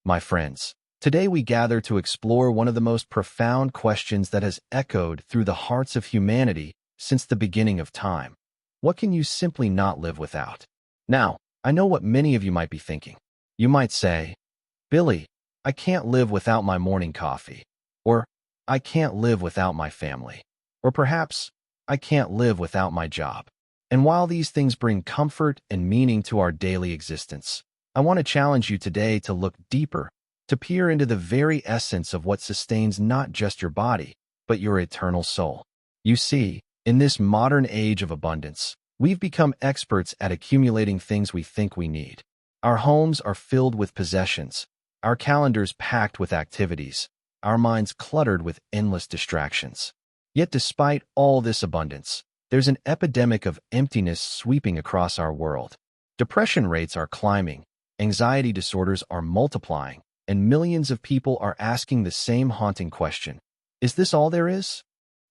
my friends. Today we gather to explore one of the most profound questions that has echoed through the hearts of humanity since the beginning of time. What can you simply not live without? Now, I know what many of you might be thinking. You might say, Billy, I can't live without my morning coffee. Or, I can't live without my family. Or perhaps, I can't live without my job. And while these things bring comfort and meaning to our daily existence, I want to challenge you today to look deeper, to peer into the very essence of what sustains not just your body, but your eternal soul. You see, in this modern age of abundance, we've become experts at accumulating things we think we need. Our homes are filled with possessions, our calendars packed with activities, our minds cluttered with endless distractions. Yet despite all this abundance, there's an epidemic of emptiness sweeping across our world. Depression rates are climbing, anxiety disorders are multiplying, and millions of people are asking the same haunting question. Is this all there is?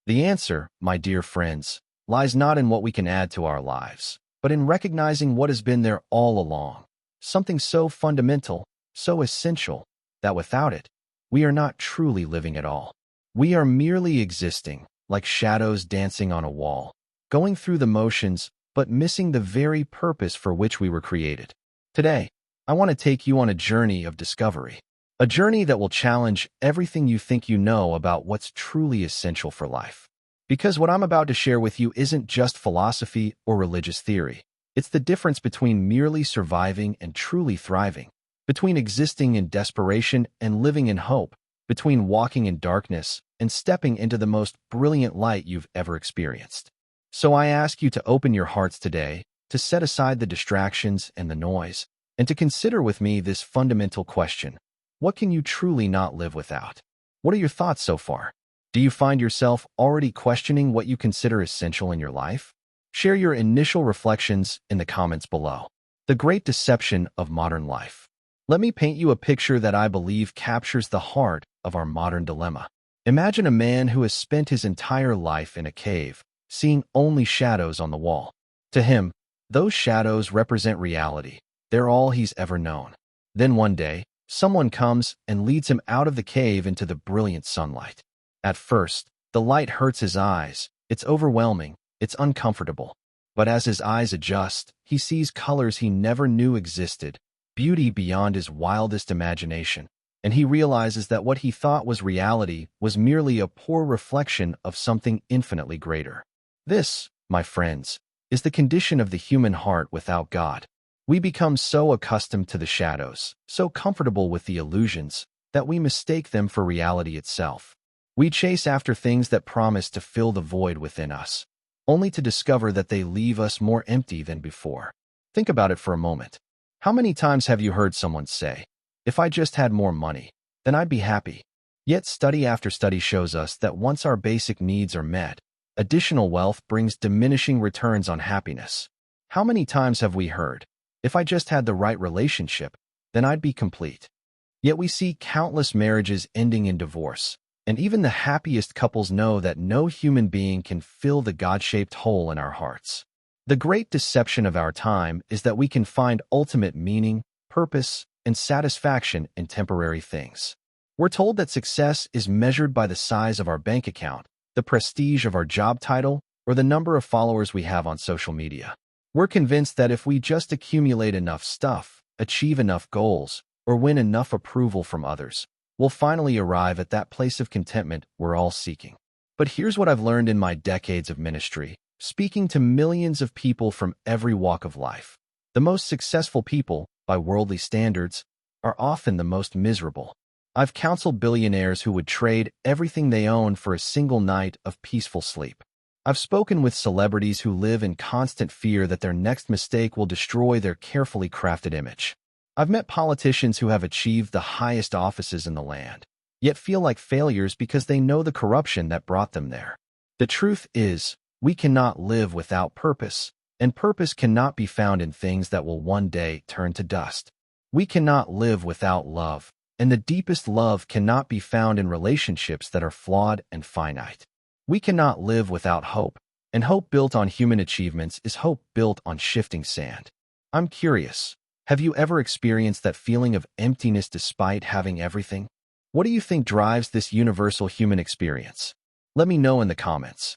The answer, my dear friends, lies not in what we can add to our lives, but in recognizing what has been there all along. Something so fundamental, so essential, that without it, we are not truly living at all. We are merely existing, like shadows dancing on a wall, going through the motions, but missing the very purpose for which we were created. Today, I want to take you on a journey of discovery, a journey that will challenge everything you think you know about what's truly essential for life. Because what I'm about to share with you isn't just philosophy or religious theory. It's the difference between merely surviving and truly thriving, between existing in desperation and living in hope, between walking in darkness and stepping into the most brilliant light you've ever experienced. So I ask you to open your hearts today, to set aside the distractions and the noise, and to consider with me this fundamental question. What can you truly not live without? What are your thoughts so far? Do you find yourself already questioning what you consider essential in your life? Share your initial reflections in the comments below. The great deception of modern life. Let me paint you a picture that I believe captures the heart of our modern dilemma. Imagine a man who has spent his entire life in a cave, seeing only shadows on the wall. To him, those shadows represent reality. They're all he's ever known. Then one day, someone comes and leads him out of the cave into the brilliant sunlight. At first, the light hurts his eyes. It's overwhelming. It's uncomfortable. But as his eyes adjust, he sees colors he never knew existed, beauty beyond his wildest imagination. And he realizes that what he thought was reality was merely a poor reflection of something infinitely greater. This, my friends, is the condition of the human heart without God. We become so accustomed to the shadows, so comfortable with the illusions, that we mistake them for reality itself. We chase after things that promise to fill the void within us, only to discover that they leave us more empty than before. Think about it for a moment. How many times have you heard someone say, "If I just had more money, then I'd be happy"? Yet study after study shows us that once our basic needs are met, additional wealth brings diminishing returns on happiness. How many times have we heard, "If I just had the right relationship, then I'd be complete"? Yet we see countless marriages ending in divorce, and even the happiest couples know that no human being can fill the God-shaped hole in our hearts. The great deception of our time is that we can find ultimate meaning, purpose, and satisfaction in temporary things. We're told that success is measured by the size of our bank account, the prestige of our job title, or the number of followers we have on social media. We're convinced that if we just accumulate enough stuff, achieve enough goals, or win enough approval from others, we'll finally arrive at that place of contentment we're all seeking. But here's what I've learned in my decades of ministry, speaking to millions of people from every walk of life. The most successful people, by worldly standards, are often the most miserable. I've counseled billionaires who would trade everything they own for a single night of peaceful sleep. I've spoken with celebrities who live in constant fear that their next mistake will destroy their carefully crafted image. I've met politicians who have achieved the highest offices in the land, yet feel like failures because they know the corruption that brought them there. The truth is, we cannot live without purpose, and purpose cannot be found in things that will one day turn to dust. We cannot live without love, and the deepest love cannot be found in relationships that are flawed and finite. We cannot live without hope, and hope built on human achievements is hope built on shifting sand. I'm curious. Have you ever experienced that feeling of emptiness despite having everything? What do you think drives this universal human experience? Let me know in the comments.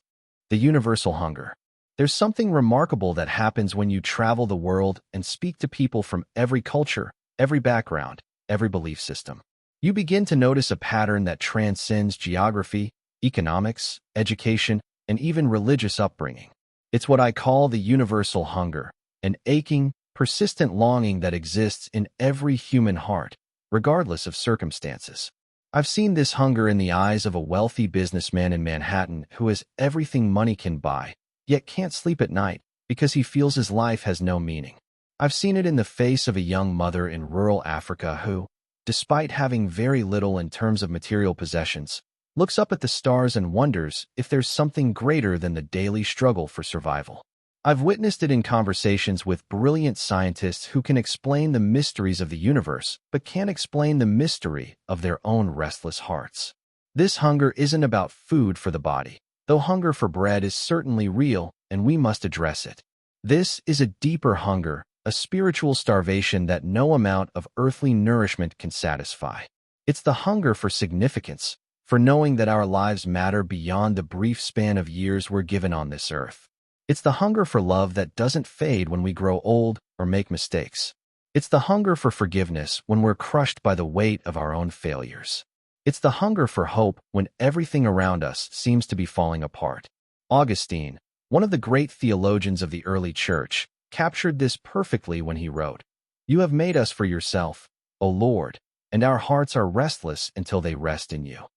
The universal hunger. There's something remarkable that happens when you travel the world and speak to people from every culture, every background, every belief system. You begin to notice a pattern that transcends geography, economics, education, and even religious upbringing. It's what I call the universal hunger, an aching, persistent longing that exists in every human heart, regardless of circumstances. I've seen this hunger in the eyes of a wealthy businessman in Manhattan who has everything money can buy, yet can't sleep at night because he feels his life has no meaning. I've seen it in the face of a young mother in rural Africa who, despite having very little in terms of material possessions, looks up at the stars and wonders if there's something greater than the daily struggle for survival. I've witnessed it in conversations with brilliant scientists who can explain the mysteries of the universe, but can't explain the mystery of their own restless hearts. This hunger isn't about food for the body, though hunger for bread is certainly real, and we must address it. This is a deeper hunger, a spiritual starvation that no amount of earthly nourishment can satisfy. It's the hunger for significance, for knowing that our lives matter beyond the brief span of years we're given on this earth. It's the hunger for love that doesn't fade when we grow old or make mistakes. It's the hunger for forgiveness when we're crushed by the weight of our own failures. It's the hunger for hope when everything around us seems to be falling apart. Augustine, one of the great theologians of the early church, captured this perfectly when he wrote, "You have made us for yourself, O Lord, and our hearts are restless until they rest in you."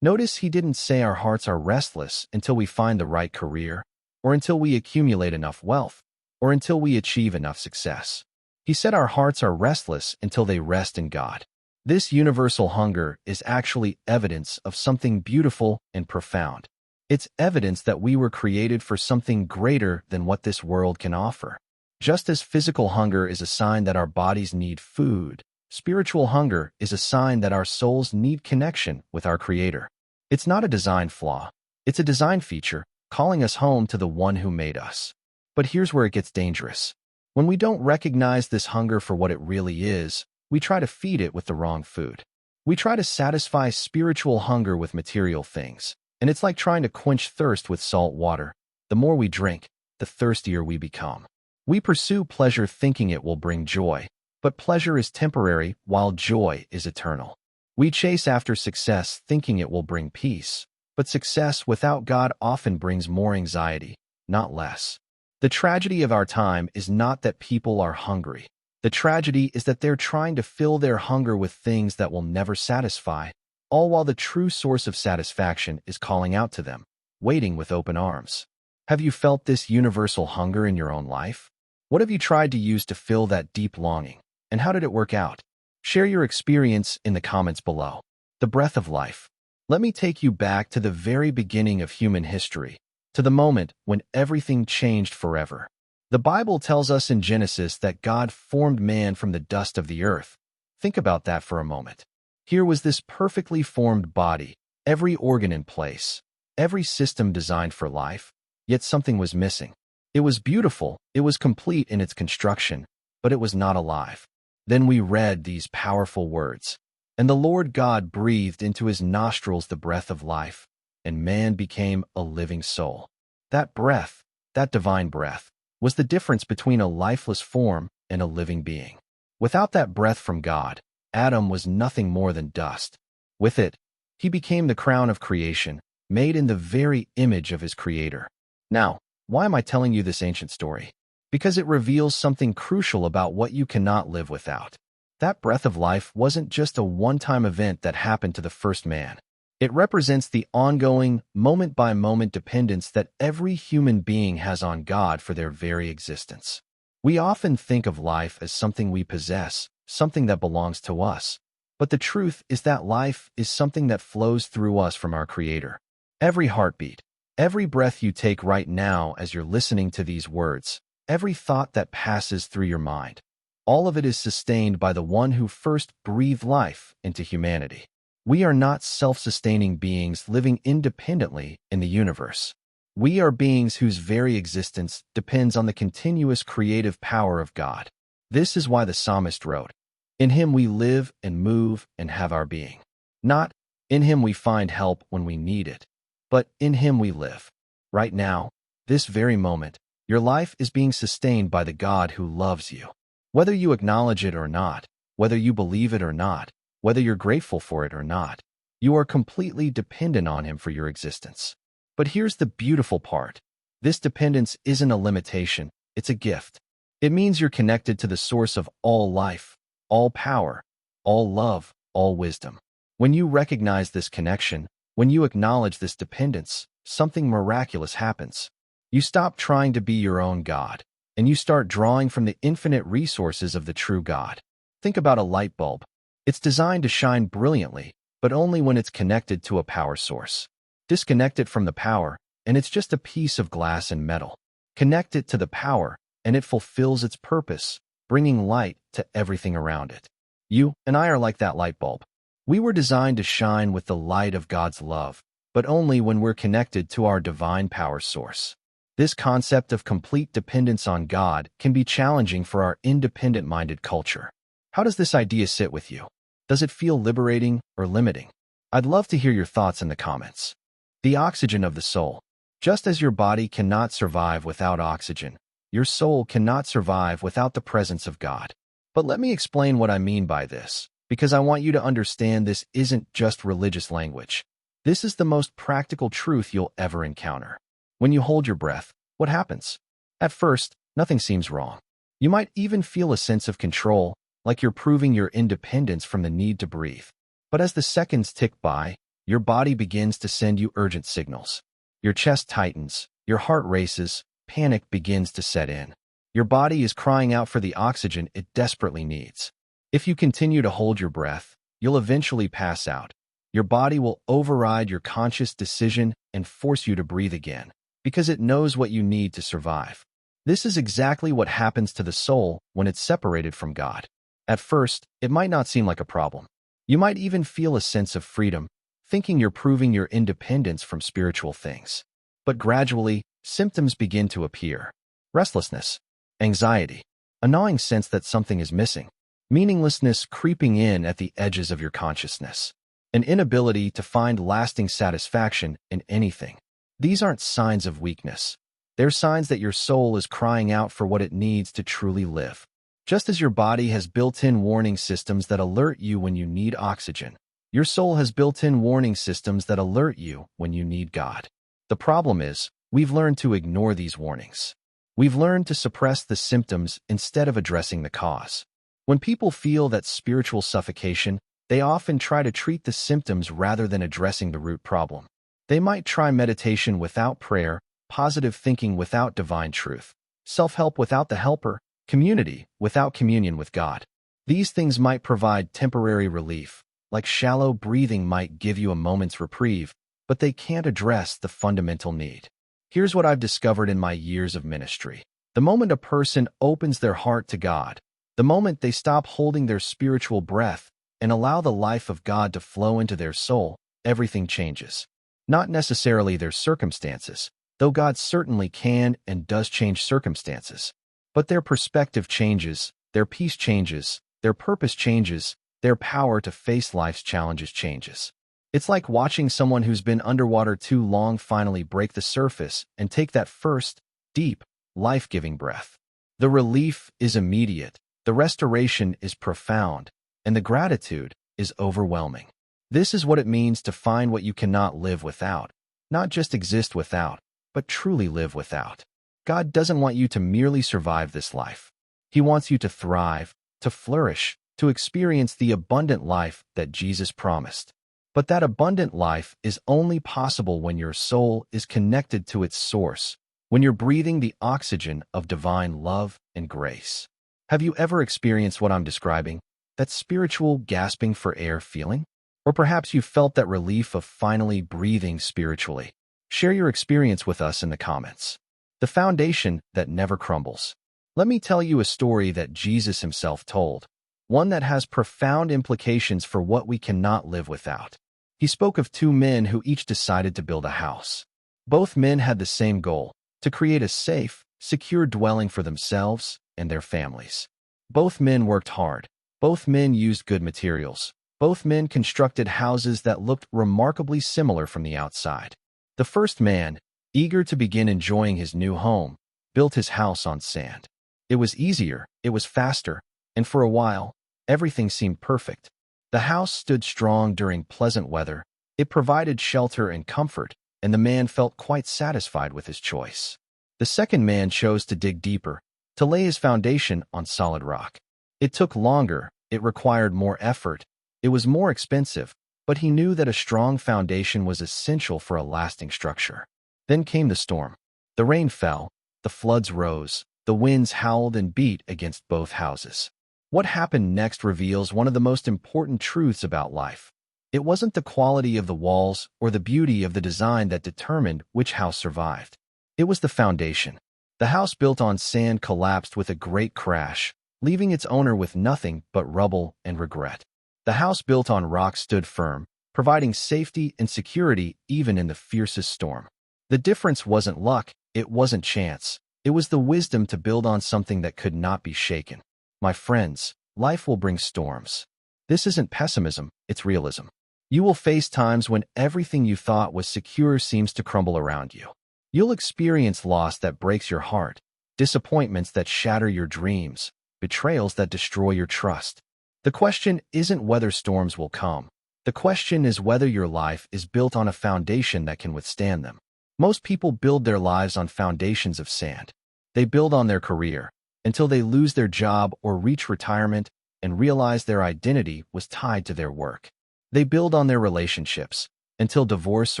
Notice he didn't say our hearts are restless until we find the right career, or until we accumulate enough wealth, or until we achieve enough success. He said our hearts are restless until they rest in God. This universal hunger is actually evidence of something beautiful and profound. It's evidence that we were created for something greater than what this world can offer. Just as physical hunger is a sign that our bodies need food, spiritual hunger is a sign that our souls need connection with our Creator. It's not a design flaw. It's a design feature, calling us home to the one who made us. But here's where it gets dangerous. When we don't recognize this hunger for what it really is, we try to feed it with the wrong food. We try to satisfy spiritual hunger with material things, and it's like trying to quench thirst with salt water. The more we drink, the thirstier we become. We pursue pleasure thinking it will bring joy, but pleasure is temporary while joy is eternal. We chase after success thinking it will bring peace, but success without God often brings more anxiety, not less. The tragedy of our time is not that people are hungry. The tragedy is that they're trying to fill their hunger with things that will never satisfy, all while the true source of satisfaction is calling out to them, waiting with open arms. Have you felt this universal hunger in your own life? What have you tried to use to fill that deep longing, and how did it work out? Share your experience in the comments below. The breath of life. Let me take you back to the very beginning of human history, to the moment when everything changed forever. The Bible tells us in Genesis that God formed man from the dust of the earth. Think about that for a moment. Here was this perfectly formed body, every organ in place, every system designed for life, yet something was missing. It was beautiful, it was complete in its construction, but it was not alive. Then we read these powerful words. And the Lord God breathed into his nostrils the breath of life, and man became a living soul. That breath, that divine breath, was the difference between a lifeless form and a living being. Without that breath from God, Adam was nothing more than dust. With it, he became the crown of creation, made in the very image of his Creator. Now, why am I telling you this ancient story? Because it reveals something crucial about what you cannot live without. That breath of life wasn't just a one-time event that happened to the first man. It represents the ongoing, moment-by-moment dependence that every human being has on God for their very existence. We often think of life as something we possess, something that belongs to us. But the truth is that life is something that flows through us from our Creator. Every heartbeat, every breath you take right now as you're listening to these words, every thought that passes through your mind, all of it is sustained by the one who first breathed life into humanity. We are not self-sustaining beings living independently in the universe. We are beings whose very existence depends on the continuous creative power of God. This is why the psalmist wrote, "In him we live and move and have our being." Not, "In him we find help when we need it," but "In him we live." Right now, this very moment, your life is being sustained by the God who loves you. Whether you acknowledge it or not, whether you believe it or not, whether you're grateful for it or not, you are completely dependent on him for your existence. But here's the beautiful part. This dependence isn't a limitation, it's a gift. It means you're connected to the source of all life, all power, all love, all wisdom. When you recognize this connection, when you acknowledge this dependence, something miraculous happens. You stop trying to be your own God, and you start drawing from the infinite resources of the true God. Think about a light bulb. It's designed to shine brilliantly, but only when it's connected to a power source. Disconnect it from the power, and it's just a piece of glass and metal. Connect it to the power, and it fulfills its purpose, bringing light to everything around it. You and I are like that light bulb. We were designed to shine with the light of God's love, but only when we're connected to our divine power source. This concept of complete dependence on God can be challenging for our independent-minded culture. How does this idea sit with you? Does it feel liberating or limiting? I'd love to hear your thoughts in the comments. The oxygen of the soul. Just as your body cannot survive without oxygen, your soul cannot survive without the presence of God. But let me explain what I mean by this, because I want you to understand this isn't just religious language. This is the most practical truth you'll ever encounter. When you hold your breath, what happens? At first, nothing seems wrong. You might even feel a sense of control, like you're proving your independence from the need to breathe. But as the seconds tick by, your body begins to send you urgent signals. Your chest tightens, your heart races, panic begins to set in. Your body is crying out for the oxygen it desperately needs. If you continue to hold your breath, you'll eventually pass out. Your body will override your conscious decision and force you to breathe again, because it knows what you need to survive. This is exactly what happens to the soul when it's separated from God. At first, it might not seem like a problem. You might even feel a sense of freedom, thinking you're proving your independence from spiritual things. But gradually, symptoms begin to appear. Restlessness, anxiety, a gnawing sense that something is missing, meaninglessness creeping in at the edges of your consciousness, an inability to find lasting satisfaction in anything. These aren't signs of weakness. They're signs that your soul is crying out for what it needs to truly live. Just as your body has built-in warning systems that alert you when you need oxygen, your soul has built-in warning systems that alert you when you need God. The problem is, we've learned to ignore these warnings. We've learned to suppress the symptoms instead of addressing the cause. When people feel that spiritual suffocation, they often try to treat the symptoms rather than addressing the root problem. They might try meditation without prayer, positive thinking without divine truth, self-help without the helper, community without communion with God. These things might provide temporary relief, like shallow breathing might give you a moment's reprieve, but they can't address the fundamental need. Here's what I've discovered in my years of ministry. The moment a person opens their heart to God, the moment they stop holding their spiritual breath and allow the life of God to flow into their soul, everything changes. Not necessarily their circumstances, though God certainly can and does change circumstances. But their perspective changes, their peace changes, their purpose changes, their power to face life's challenges changes. It's like watching someone who's been underwater too long finally break the surface and take that first, deep, life-giving breath. The relief is immediate, the restoration is profound, and the gratitude is overwhelming. This is what it means to find what you cannot live without, not just exist without, but truly live without. God doesn't want you to merely survive this life. He wants you to thrive, to flourish, to experience the abundant life that Jesus promised. But that abundant life is only possible when your soul is connected to its source, when you're breathing the oxygen of divine love and grace. Have you ever experienced what I'm describing, that spiritual gasping for air feeling? Or perhaps you felt that relief of finally breathing spiritually. Share your experience with us in the comments. The foundation that never crumbles. Let me tell you a story that Jesus himself told, one that has profound implications for what we cannot live without. He spoke of two men who each decided to build a house. Both men had the same goal, to create a safe, secure dwelling for themselves and their families. Both men worked hard. Both men used good materials. Both men constructed houses that looked remarkably similar from the outside. The first man, eager to begin enjoying his new home, built his house on sand. It was easier, it was faster, and for a while, everything seemed perfect. The house stood strong during pleasant weather. It provided shelter and comfort, and the man felt quite satisfied with his choice. The second man chose to dig deeper, to lay his foundation on solid rock. It took longer, it required more effort, it was more expensive, but he knew that a strong foundation was essential for a lasting structure. Then came the storm. The rain fell, the floods rose, the winds howled and beat against both houses. What happened next reveals one of the most important truths about life. It wasn't the quality of the walls or the beauty of the design that determined which house survived. It was the foundation. The house built on sand collapsed with a great crash, leaving its owner with nothing but rubble and regret. The house built on rock stood firm, providing safety and security even in the fiercest storm. The difference wasn't luck, it wasn't chance. It was the wisdom to build on something that could not be shaken. My friends, life will bring storms. This isn't pessimism, it's realism. You will face times when everything you thought was secure seems to crumble around you. You'll experience loss that breaks your heart, disappointments that shatter your dreams, betrayals that destroy your trust. The question isn't whether storms will come. The question is whether your life is built on a foundation that can withstand them. Most people build their lives on foundations of sand. They build on their career until they lose their job or reach retirement and realize their identity was tied to their work. They build on their relationships until divorce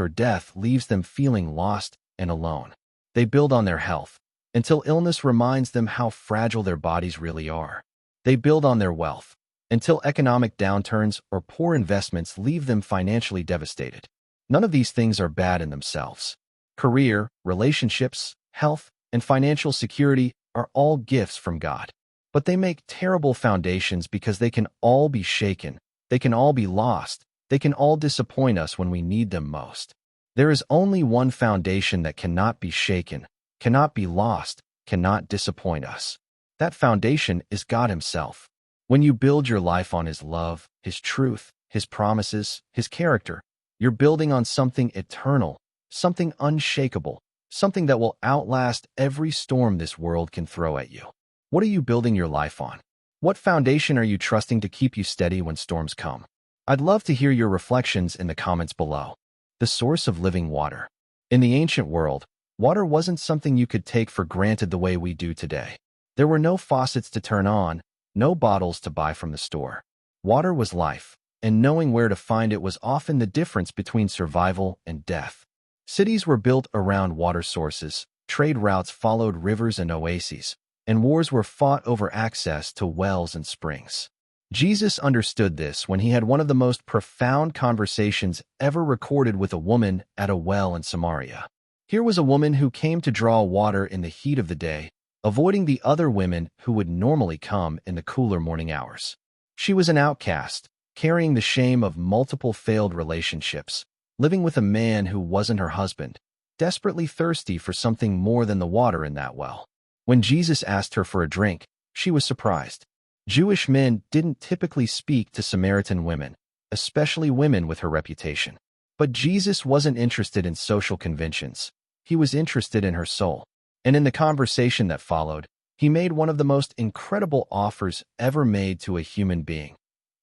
or death leaves them feeling lost and alone. They build on their health until illness reminds them how fragile their bodies really are. They build on their wealth until economic downturns or poor investments leave them financially devastated. None of these things are bad in themselves. Career, relationships, health, and financial security are all gifts from God. But they make terrible foundations because they can all be shaken, they can all be lost, they can all disappoint us when we need them most. There is only one foundation that cannot be shaken, cannot be lost, cannot disappoint us. That foundation is God Himself. When you build your life on His love, His truth, His promises, His character, you're building on something eternal, something unshakable, something that will outlast every storm this world can throw at you. What are you building your life on? What foundation are you trusting to keep you steady when storms come? I'd love to hear your reflections in the comments below. The source of living water. In the ancient world, water wasn't something you could take for granted the way we do today. There were no faucets to turn on, no bottles to buy from the store. Water was life, and knowing where to find it was often the difference between survival and death. Cities were built around water sources, trade routes followed rivers and oases, and wars were fought over access to wells and springs. Jesus understood this when He had one of the most profound conversations ever recorded with a woman at a well in Samaria. Here was a woman who came to draw water in the heat of the day, avoiding the other women who would normally come in the cooler morning hours. She was an outcast, carrying the shame of multiple failed relationships, living with a man who wasn't her husband, desperately thirsty for something more than the water in that well. When Jesus asked her for a drink, she was surprised. Jewish men didn't typically speak to Samaritan women, especially women with her reputation. But Jesus wasn't interested in social conventions. He was interested in her soul. And in the conversation that followed, He made one of the most incredible offers ever made to a human being.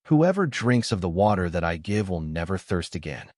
Whoever drinks of the water that I give will never thirst again.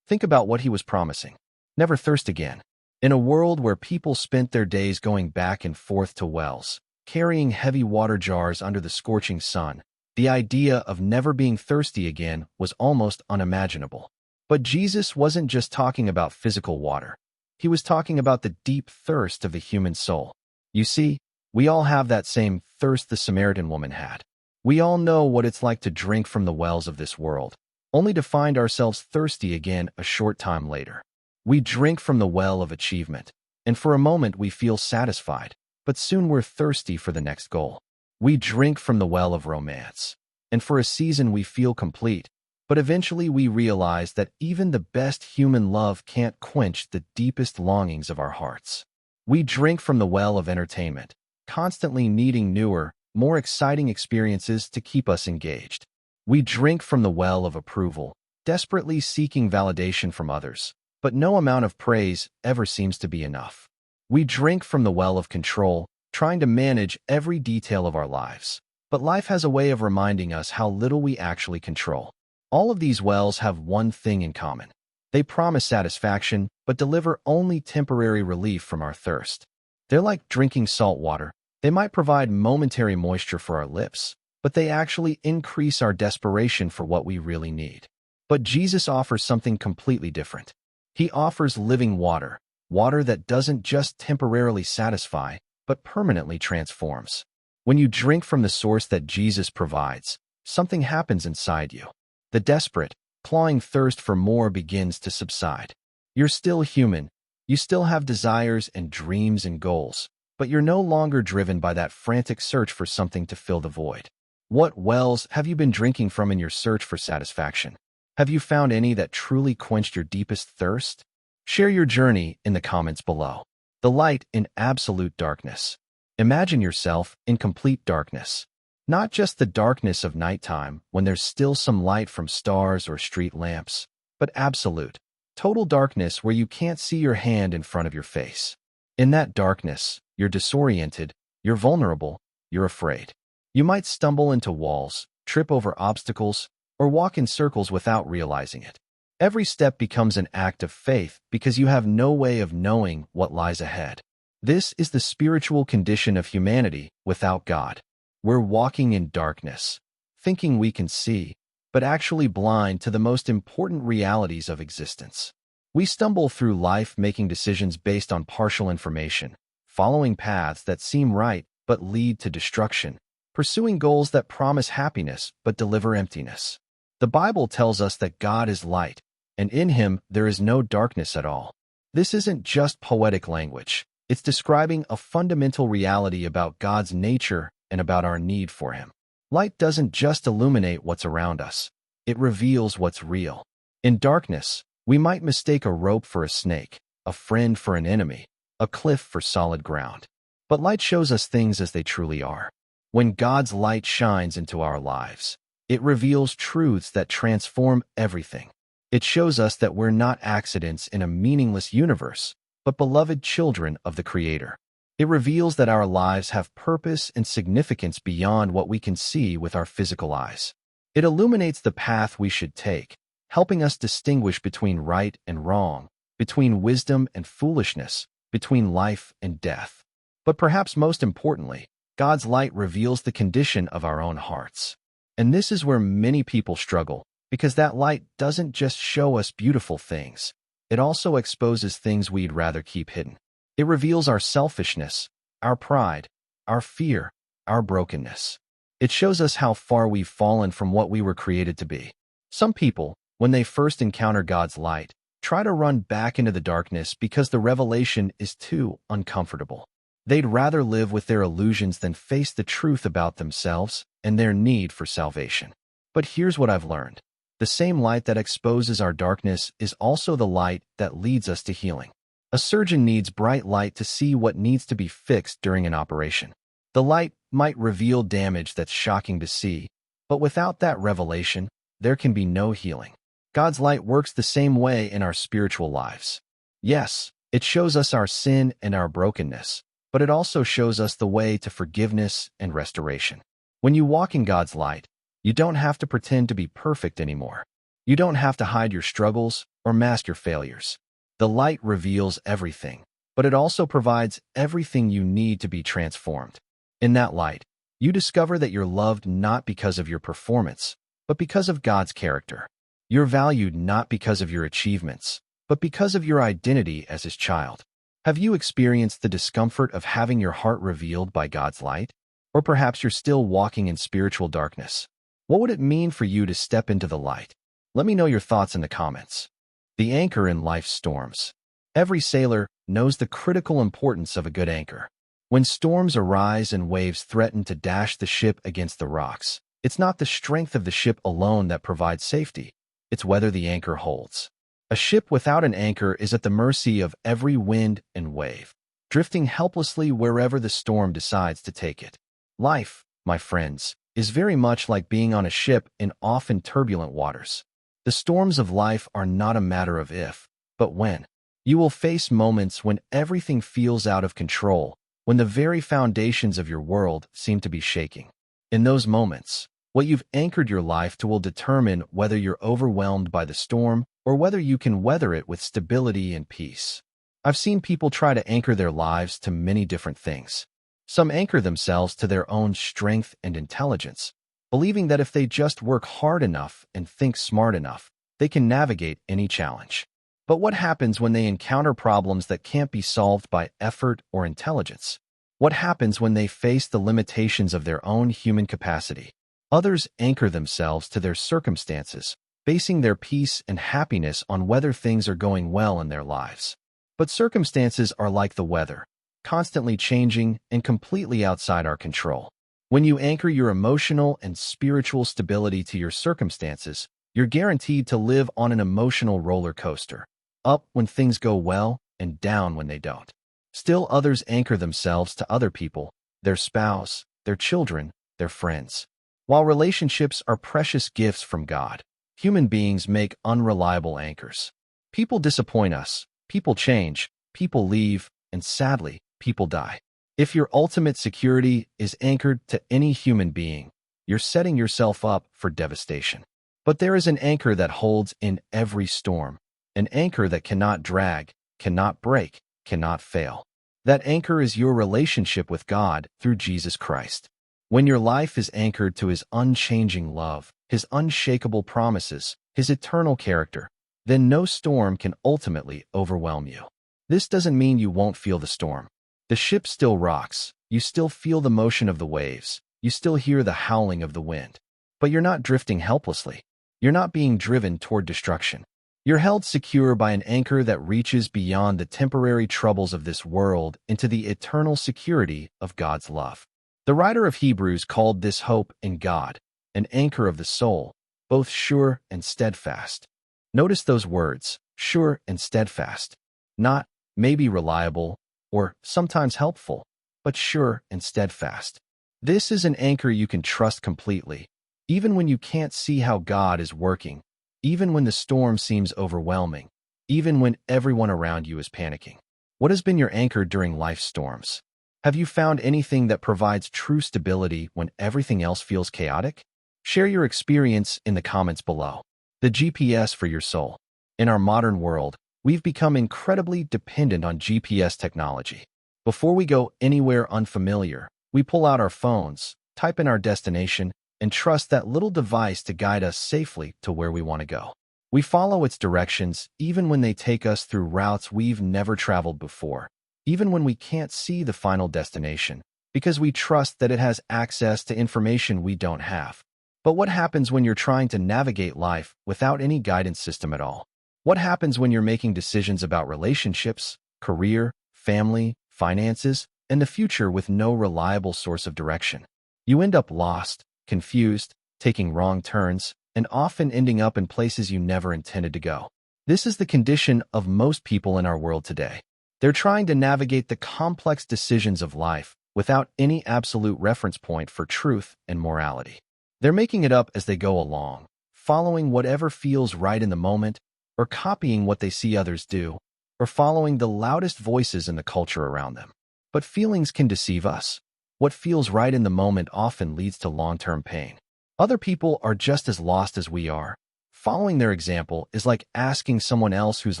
Think about what He was promising. Never thirst again. In a world where people spent their days going back and forth to wells, carrying heavy water jars under the scorching sun, the idea of never being thirsty again was almost unimaginable. But Jesus wasn't just talking about physical water. He was talking about the deep thirst of the human soul. You see, we all have that same thirst the Samaritan woman had. We all know what it's like to drink from the wells of this world, only to find ourselves thirsty again a short time later. We drink from the well of achievement, and for a moment we feel satisfied, but soon we're thirsty for the next goal. We drink from the well of romance, and for a season we feel complete, but eventually we realize that even the best human love can't quench the deepest longings of our hearts. We drink from the well of entertainment, constantly needing newer, more exciting experiences to keep us engaged. We drink from the well of approval, desperately seeking validation from others, but no amount of praise ever seems to be enough. We drink from the well of control, trying to manage every detail of our lives. But life has a way of reminding us how little we actually control. All of these wells have one thing in common. They promise satisfaction, but deliver only temporary relief from our thirst. They're like drinking salt water. They might provide momentary moisture for our lips, but they actually increase our desperation for what we really need. But Jesus offers something completely different. He offers living water, water that doesn't just temporarily satisfy, but permanently transforms. When you drink from the source that Jesus provides, something happens inside you. The desperate, clawing thirst for more begins to subside. You're still human. You still have desires and dreams and goals, but you're no longer driven by that frantic search for something to fill the void. What wells have you been drinking from in your search for satisfaction? Have you found any that truly quenched your deepest thirst? Share your journey in the comments below. The light in absolute darkness. Imagine yourself in complete darkness. Not just the darkness of nighttime when there's still some light from stars or street lamps, but absolute, total darkness where you can't see your hand in front of your face. In that darkness, you're disoriented, you're vulnerable, you're afraid. You might stumble into walls, trip over obstacles, or walk in circles without realizing it. Every step becomes an act of faith because you have no way of knowing what lies ahead. This is the spiritual condition of humanity without God. We're walking in darkness, thinking we can see, but actually blind to the most important realities of existence. We stumble through life making decisions based on partial information, following paths that seem right but lead to destruction, pursuing goals that promise happiness but deliver emptiness. The Bible tells us that God is light, and in Him there is no darkness at all. This isn't just poetic language. It's describing a fundamental reality about God's nature and about our need for Him. Light doesn't just illuminate what's around us. It reveals what's real. In darkness, we might mistake a rope for a snake, a friend for an enemy, a cliff for solid ground. But light shows us things as they truly are. When God's light shines into our lives, it reveals truths that transform everything. It shows us that we're not accidents in a meaningless universe, but beloved children of the Creator. It reveals that our lives have purpose and significance beyond what we can see with our physical eyes. It illuminates the path we should take, helping us distinguish between right and wrong, between wisdom and foolishness, between life and death. But perhaps most importantly, God's light reveals the condition of our own hearts. And this is where many people struggle, because that light doesn't just show us beautiful things. It also exposes things we'd rather keep hidden. It reveals our selfishness, our pride, our fear, our brokenness. It shows us how far we've fallen from what we were created to be. Some people, when they first encounter God's light, try to run back into the darkness because the revelation is too uncomfortable. They'd rather live with their illusions than face the truth about themselves and their need for salvation. But here's what I've learned. The same light that exposes our darkness is also the light that leads us to healing. A surgeon needs bright light to see what needs to be fixed during an operation. The light might reveal damage that's shocking to see, but without that revelation, there can be no healing. God's light works the same way in our spiritual lives. Yes, it shows us our sin and our brokenness, but it also shows us the way to forgiveness and restoration. When you walk in God's light, you don't have to pretend to be perfect anymore. You don't have to hide your struggles or mask your failures. The light reveals everything, but it also provides everything you need to be transformed. In that light, you discover that you're loved not because of your performance, but because of God's character. You're valued not because of your achievements, but because of your identity as His child. Have you experienced the discomfort of having your heart revealed by God's light? Or perhaps you're still walking in spiritual darkness. What would it mean for you to step into the light? Let me know your thoughts in the comments. The anchor in life's storms. Every sailor knows the critical importance of a good anchor. When storms arise and waves threaten to dash the ship against the rocks, it's not the strength of the ship alone that provides safety. It's whether the anchor holds. A ship without an anchor is at the mercy of every wind and wave, drifting helplessly wherever the storm decides to take it. Life, my friends, is very much like being on a ship in often turbulent waters. The storms of life are not a matter of if, but when. You will face moments when everything feels out of control, when the very foundations of your world seem to be shaking. In those moments, what you've anchored your life to will determine whether you're overwhelmed by the storm or whether you can weather it with stability and peace. I've seen people try to anchor their lives to many different things. Some anchor themselves to their own strength and intelligence, believing that if they just work hard enough and think smart enough, they can navigate any challenge. But what happens when they encounter problems that can't be solved by effort or intelligence? What happens when they face the limitations of their own human capacity? Others anchor themselves to their circumstances, basing their peace and happiness on whether things are going well in their lives. But circumstances are like the weather, constantly changing and completely outside our control. When you anchor your emotional and spiritual stability to your circumstances, you're guaranteed to live on an emotional roller coaster, up when things go well and down when they don't. Still, others anchor themselves to other people, their spouse, their children, their friends. While relationships are precious gifts from God, human beings make unreliable anchors. People disappoint us, people change, people leave, and sadly, people die. If your ultimate security is anchored to any human being, you're setting yourself up for devastation. But there is an anchor that holds in every storm, an anchor that cannot drag, cannot break, cannot fail. That anchor is your relationship with God through Jesus Christ. When your life is anchored to His unchanging love, His unshakable promises, His eternal character, then no storm can ultimately overwhelm you. This doesn't mean you won't feel the storm. The ship still rocks, you still feel the motion of the waves, you still hear the howling of the wind. But you're not drifting helplessly. You're not being driven toward destruction. You're held secure by an anchor that reaches beyond the temporary troubles of this world into the eternal security of God's love. The writer of Hebrews called this hope in God, an anchor of the soul, both sure and steadfast. Notice those words, sure and steadfast. Not maybe reliable or sometimes helpful, but sure and steadfast. This is an anchor you can trust completely, even when you can't see how God is working, even when the storm seems overwhelming, even when everyone around you is panicking. What has been your anchor during life's storms? Have you found anything that provides true stability when everything else feels chaotic? Share your experience in the comments below. The GPS for your soul. In our modern world, we've become incredibly dependent on GPS technology. Before we go anywhere unfamiliar, we pull out our phones, type in our destination, and trust that little device to guide us safely to where we want to go. We follow its directions even when they take us through routes we've never traveled before, even when we can't see the final destination, because we trust that it has access to information we don't have. But what happens when you're trying to navigate life without any guidance system at all? What happens when you're making decisions about relationships, career, family, finances, and the future with no reliable source of direction? You end up lost, confused, taking wrong turns, and often ending up in places you never intended to go. This is the condition of most people in our world today. They're trying to navigate the complex decisions of life without any absolute reference point for truth and morality. They're making it up as they go along, following whatever feels right in the moment, or copying what they see others do, or following the loudest voices in the culture around them. But feelings can deceive us. What feels right in the moment often leads to long-term pain. Other people are just as lost as we are. Following their example is like asking someone else who's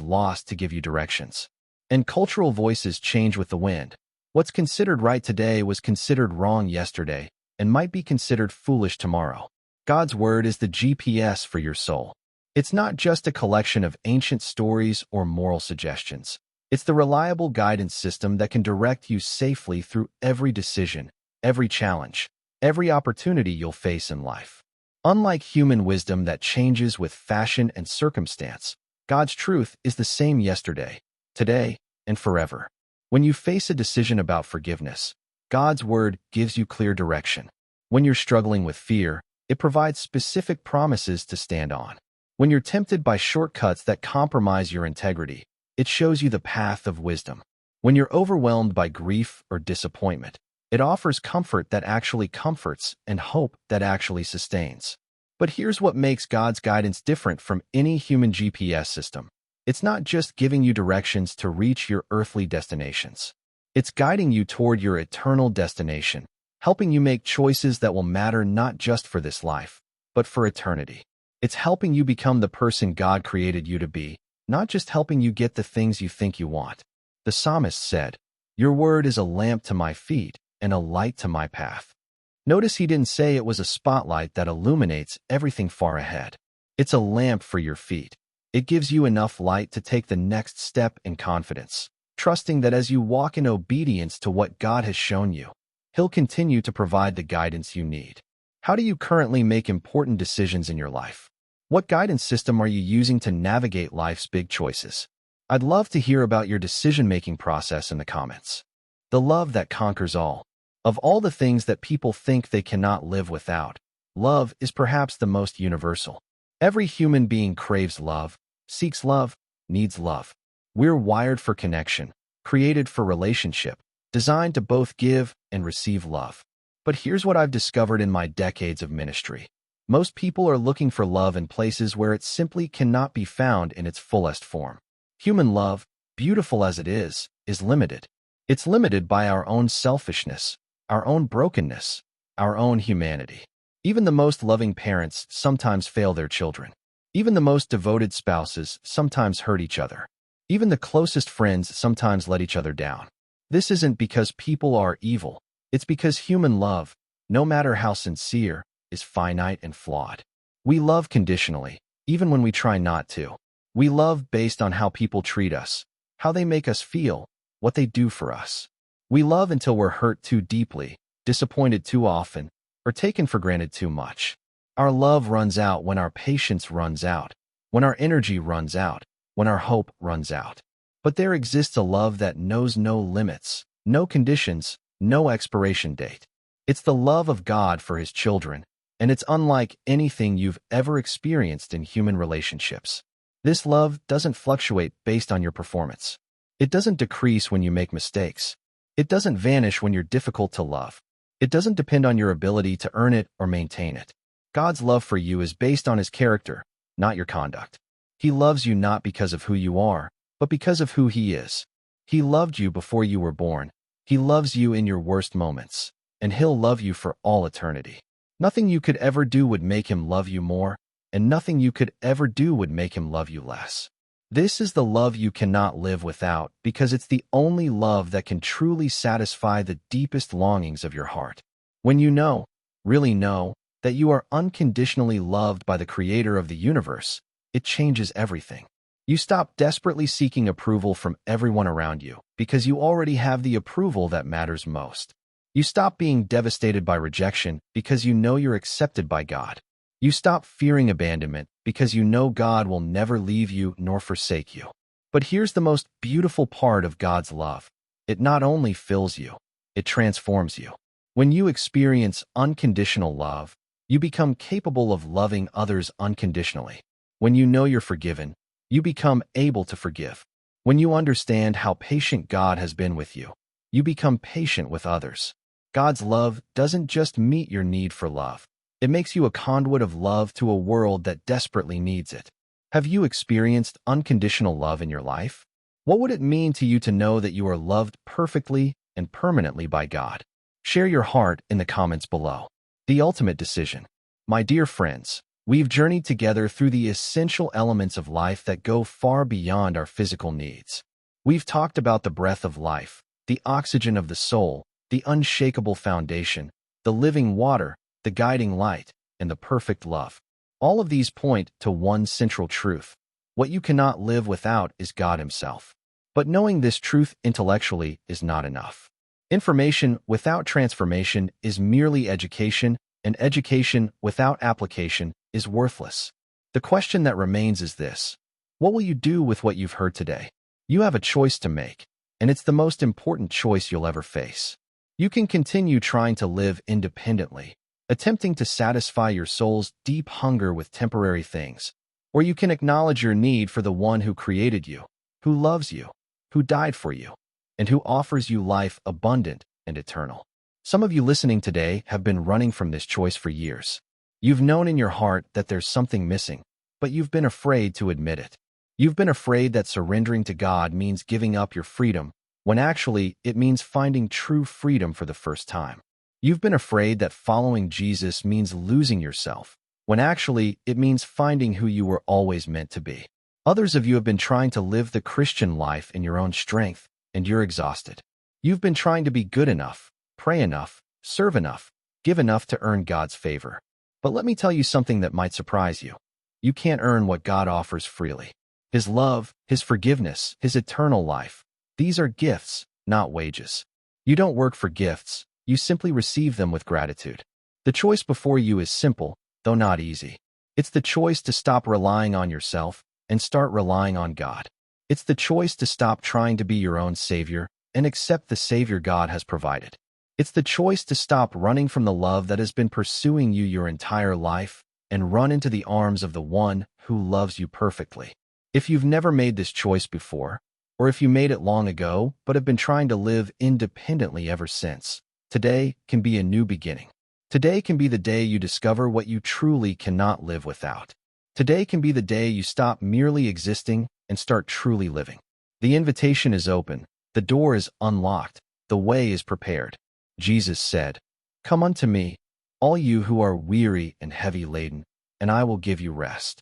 lost to give you directions. And cultural voices change with the wind. What's considered right today was considered wrong yesterday and might be considered foolish tomorrow. God's word is the GPS for your soul. It's not just a collection of ancient stories or moral suggestions. It's the reliable guidance system that can direct you safely through every decision, every challenge, every opportunity you'll face in life. Unlike human wisdom that changes with fashion and circumstance, God's truth is the same yesterday, today, and forever. When you face a decision about forgiveness, God's word gives you clear direction. When you're struggling with fear, it provides specific promises to stand on. When you're tempted by shortcuts that compromise your integrity, it shows you the path of wisdom. When you're overwhelmed by grief or disappointment, It offers comfort that actually comforts and hope that actually sustains. But here's what makes God's guidance different from any human GPS system. It's not just giving you directions to reach your earthly destinations. It's guiding you toward your eternal destination, helping you make choices that will matter not just for this life, but for eternity. It's helping you become the person God created you to be, not just helping you get the things you think you want. The psalmist said, "Your word is a lamp to my feet and a light to my path." Notice he didn't say it was a spotlight that illuminates everything far ahead. It's a lamp for your feet. It gives you enough light to take the next step in confidence, trusting that as you walk in obedience to what God has shown you, He'll continue to provide the guidance you need. How do you currently make important decisions in your life? What guidance system are you using to navigate life's big choices? I'd love to hear about your decision-making process in the comments. The love that conquers all. Of all the things that people think they cannot live without, love is perhaps the most universal. Every human being craves love, seeks love, needs love. We're wired for connection, created for relationship, designed to both give and receive love. But here's what I've discovered in my decades of ministry. Most people are looking for love in places where it simply cannot be found in its fullest form. Human love, beautiful as it is limited. It's limited by our own selfishness, our own brokenness, our own humanity. Even the most loving parents sometimes fail their children. Even the most devoted spouses sometimes hurt each other. Even the closest friends sometimes let each other down. This isn't because people are evil. It's because human love, no matter how sincere, is finite and flawed. We love conditionally, even when we try not to. We love based on how people treat us, how they make us feel, what they do for us. We love until we're hurt too deeply, disappointed too often, or taken for granted too much. Our love runs out when our patience runs out, when our energy runs out, when our hope runs out. But there exists a love that knows no limits, no conditions, no expiration date. It's the love of God for His children, and it's unlike anything you've ever experienced in human relationships. This love doesn't fluctuate based on your performance. It doesn't decrease when you make mistakes. It doesn't vanish when you're difficult to love. It doesn't depend on your ability to earn it or maintain it. God's love for you is based on His character, not your conduct. He loves you not because of who you are, but because of who He is. He loved you before you were born. He loves you in your worst moments, and He'll love you for all eternity. Nothing you could ever do would make Him love you more, and nothing you could ever do would make Him love you less. This is the love you cannot live without because it's the only love that can truly satisfy the deepest longings of your heart. When you know, really know, that you are unconditionally loved by the Creator of the universe, it changes everything. You stop desperately seeking approval from everyone around you because you already have the approval that matters most. You stop being devastated by rejection because you know you're accepted by God. You stop fearing abandonment because you know God will never leave you nor forsake you. But here's the most beautiful part of God's love. It not only fills you, it transforms you. When you experience unconditional love, you become capable of loving others unconditionally. When you know you're forgiven, you become able to forgive. When you understand how patient God has been with you, you become patient with others. God's love doesn't just meet your need for love. It makes you a conduit of love to a world that desperately needs it. Have you experienced unconditional love in your life? What would it mean to you to know that you are loved perfectly and permanently by God? Share your heart in the comments below. The ultimate decision. My dear friends, we've journeyed together through the essential elements of life that go far beyond our physical needs. We've talked about the breath of life, the oxygen of the soul, the unshakable foundation, the living water, the guiding light, and the perfect love. All of these point to one central truth. What you cannot live without is God Himself. But knowing this truth intellectually is not enough. Information without transformation is merely education, and education without application is worthless. The question that remains is this: what will you do with what you've heard today? You have a choice to make, and it's the most important choice you'll ever face. You can continue trying to live independently, attempting to satisfy your soul's deep hunger with temporary things, or you can acknowledge your need for the one who created you, who loves you, who died for you, and who offers you life abundant and eternal. Some of you listening today have been running from this choice for years. You've known in your heart that there's something missing, but you've been afraid to admit it. You've been afraid that surrendering to God means giving up your freedom, when actually it means finding true freedom for the first time. You've been afraid that following Jesus means losing yourself, when actually it means finding who you were always meant to be. Others of you have been trying to live the Christian life in your own strength, and you're exhausted. You've been trying to be good enough, pray enough, serve enough, give enough to earn God's favor. But let me tell you something that might surprise you. You can't earn what God offers freely. His love, His forgiveness, His eternal life. These are gifts, not wages. You don't work for gifts, you simply receive them with gratitude. The choice before you is simple, though not easy. It's the choice to stop relying on yourself and start relying on God. It's the choice to stop trying to be your own savior and accept the Savior God has provided. It's the choice to stop running from the love that has been pursuing you your entire life and run into the arms of the one who loves you perfectly. If you've never made this choice before, or if you made it long ago but have been trying to live independently ever since, today can be a new beginning. Today can be the day you discover what you truly cannot live without. Today can be the day you stop merely existing and start truly living. The invitation is open. The door is unlocked. The way is prepared. Jesus said, "Come unto me, all you who are weary and heavy laden, and I will give you rest."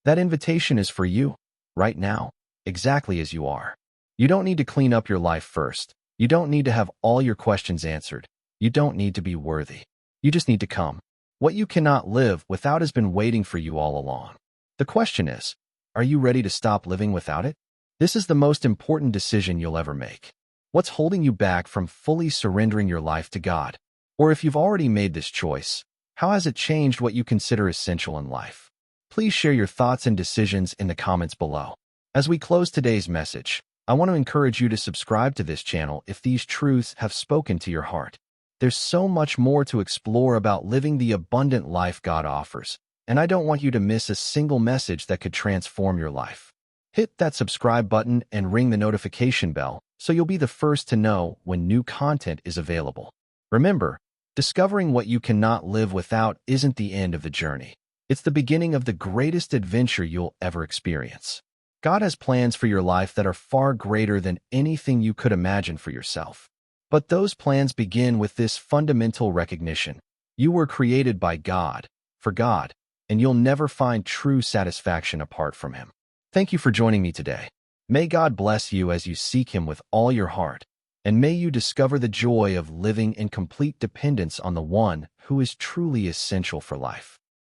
That invitation is for you, right now, exactly as you are. You don't need to clean up your life first. You don't need to have all your questions answered. You don't need to be worthy. You just need to come. What you cannot live without has been waiting for you all along. The question is, are you ready to stop living without it? This is the most important decision you'll ever make. What's holding you back from fully surrendering your life to God? Or if you've already made this choice, how has it changed what you consider essential in life? Please share your thoughts and decisions in the comments below. As we close today's message, I want to encourage you to subscribe to this channel if these truths have spoken to your heart. There's so much more to explore about living the abundant life God offers, and I don't want you to miss a single message that could transform your life. Hit that subscribe button and ring the notification bell so you'll be the first to know when new content is available. Remember, discovering what you cannot live without isn't the end of the journey. It's the beginning of the greatest adventure you'll ever experience. God has plans for your life that are far greater than anything you could imagine for yourself. But those plans begin with this fundamental recognition. You were created by God, for God, and you'll never find true satisfaction apart from Him. Thank you for joining me today. May God bless you as you seek Him with all your heart, and may you discover the joy of living in complete dependence on the one who is truly essential for life.